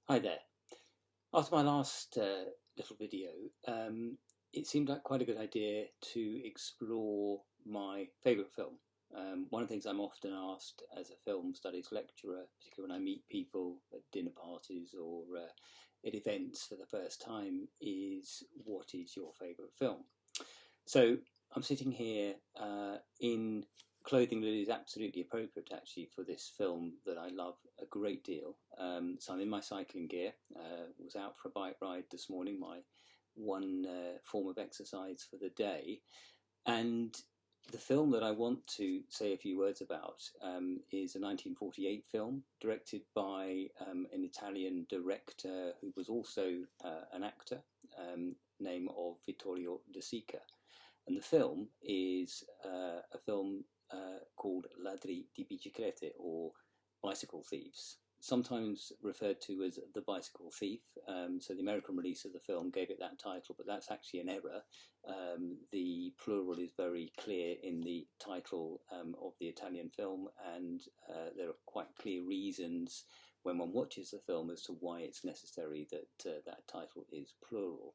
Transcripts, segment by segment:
Hi there. After my last little video, it seemed like quite a good idea to explore my favourite film. One of the things I'm often asked as a film studies lecturer, particularly when I meet people at dinner parties or at events for the first time, is what is your favourite film? So I'm sitting here in clothing that is absolutely appropriate actually for this film that I love a great deal. So I'm in my cycling gear, was out for a bike ride this morning, my one form of exercise for the day. And the film that I want to say a few words about is a 1948 film directed by an Italian director who was also an actor, name of Vittorio de Sica. And the film is a film called Ladri di Biciclette, or Bicycle Thieves, sometimes referred to as The Bicycle Thief. So the American release of the film gave it that title, but that's actually an error. The plural is very clear in the title of the Italian film, and there are quite clear reasons when one watches the film as to why it's necessary that that title is plural.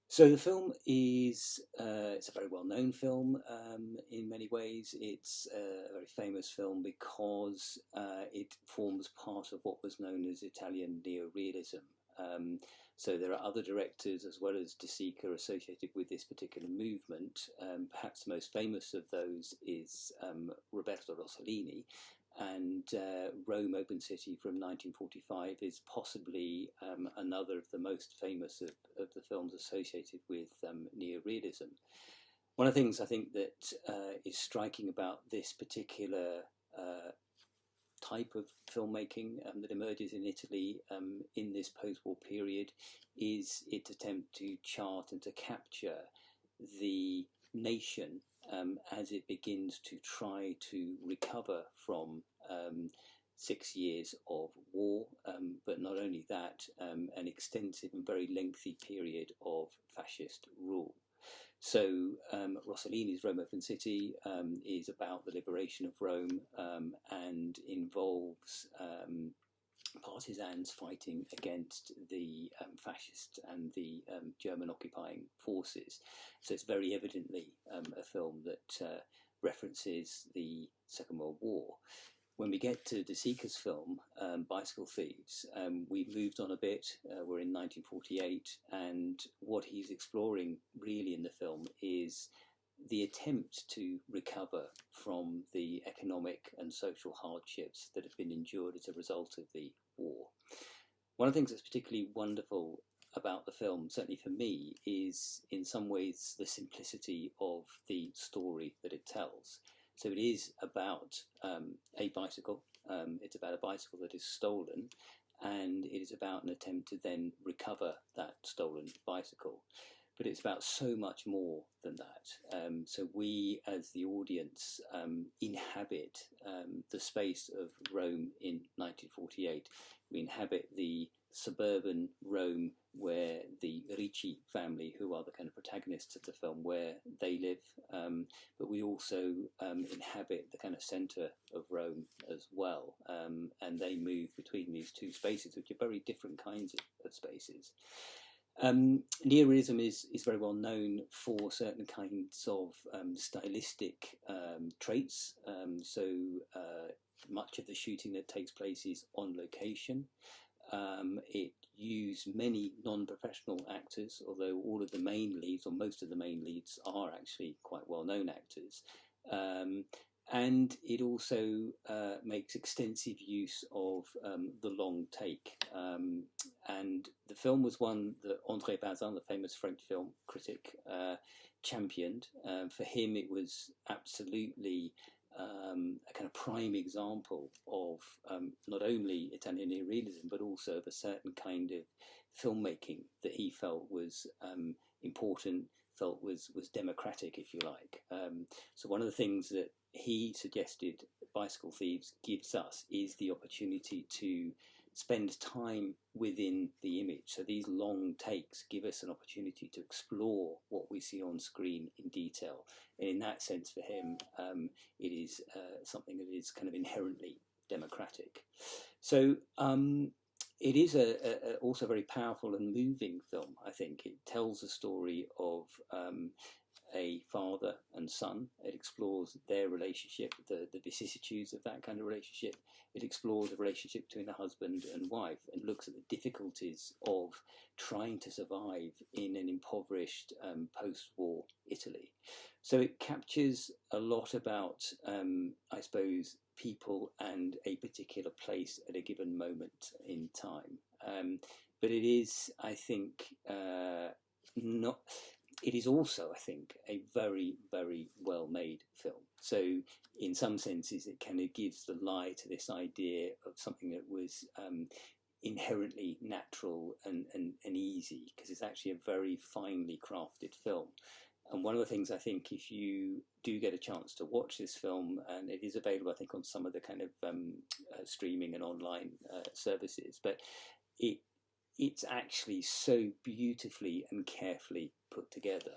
So the film is it's a very well-known film in many ways. It's a very famous film because it forms part of what was known as Italian Neo-Realism. So there are other directors as well as De Sica associated with this particular movement. Perhaps the most famous of those is Roberto Rossellini, and Rome Open City from 1945 is possibly another of the most famous of the films associated with neorealism. One of the things I think that is striking about this particular type of filmmaking that emerges in Italy in this post-war period is its attempt to chart and to capture the nation as it begins to try to recover from 6 years of war, but not only that, an extensive and very lengthy period of fascist rule. So Rossellini's Rome Open City is about the liberation of Rome and involves partisans fighting against the fascists and the German occupying forces. So it's very evidently a film that references the Second World War. When we get to De Sica's film, Bicycle Thieves, we've moved on a bit. We're in 1948, and what he's exploring really in the film is the attempt to recover from the economic and social hardships that have been endured as a result of the war. One of the things that's particularly wonderful about the film, certainly for me, is in some ways the simplicity of the story that it tells. So it is about a bicycle. It's about a bicycle that is stolen, and it is about an attempt to then recover that stolen bicycle. But it's about so much more than that. So we, as the audience, inhabit the space of Rome in 1948. We inhabit the suburban Rome where the Ricci family, who are the kind of protagonists of the film, where they live, but we also inhabit the kind of centre of Rome as well, and they move between these two spaces, which are very different kinds of spaces. Neorealism is very well known for certain kinds of stylistic traits. So much of the shooting that takes place is on location. It used many non-professional actors, although all of the main leads, or most of the main leads, are actually quite well-known actors. And it also makes extensive use of the long take. And the film was one that André Bazin, the famous French film critic, championed. For him, it was absolutely a kind of prime example of not only Italian neorealism, but also of a certain kind of filmmaking that he felt was important, felt was democratic, if you like. So one of the things that he suggested Bicycle Thieves gives us is the opportunity to spend time within the image. So these long takes give us an opportunity to explore what we see on screen in detail. And in that sense, for him, it is something that is kind of inherently democratic. So it is also a very powerful and moving film. I think it tells the story of a father and son. It explores their relationship, the vicissitudes of that kind of relationship. It explores the relationship between a husband and wife and looks at the difficulties of trying to survive in an impoverished post-war Italy. So it captures a lot about, I suppose, people and a particular place at a given moment in time. But it is, I think, not. It is also, I think, a very, very well-made film. So, in some senses, it kind of gives the lie to this idea of something that was inherently natural and easy, because it's actually a very finely crafted film. And one of the things I think, if you do get a chance to watch this film, and it is available, I think, on some of the kind of streaming and online services, but it's actually so beautifully and carefully put together.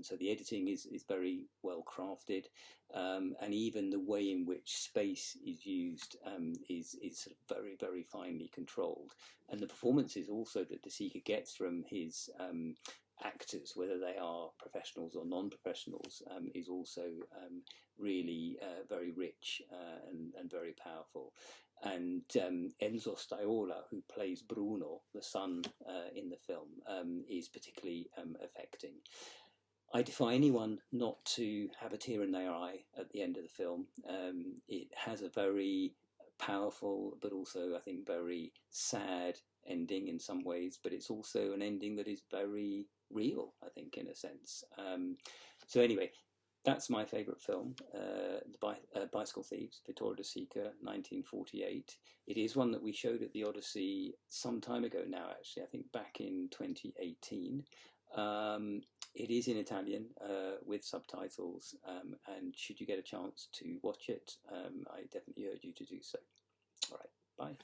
So the editing is very well crafted, and even the way in which space is used is sort of very, very finely controlled. And the performances also that De Sica gets from his actors, whether they are professionals or non-professionals, is also really very rich and very powerful. And Enzo Staiola, who plays Bruno, the son in the film, is particularly affecting. I defy anyone not to have a tear in their eye at the end of the film. It has a very powerful, but also, I think, very sad ending in some ways, but it's also an ending that is very real, I think, in a sense. So anyway, that's my favourite film, Bicycle Thieves, Vittorio de Sica, 1948. It is one that we showed at the Odyssey some time ago now, actually, I think back in 2018. It is in Italian with subtitles, and should you get a chance to watch it, I definitely urge you to do so. All right, bye.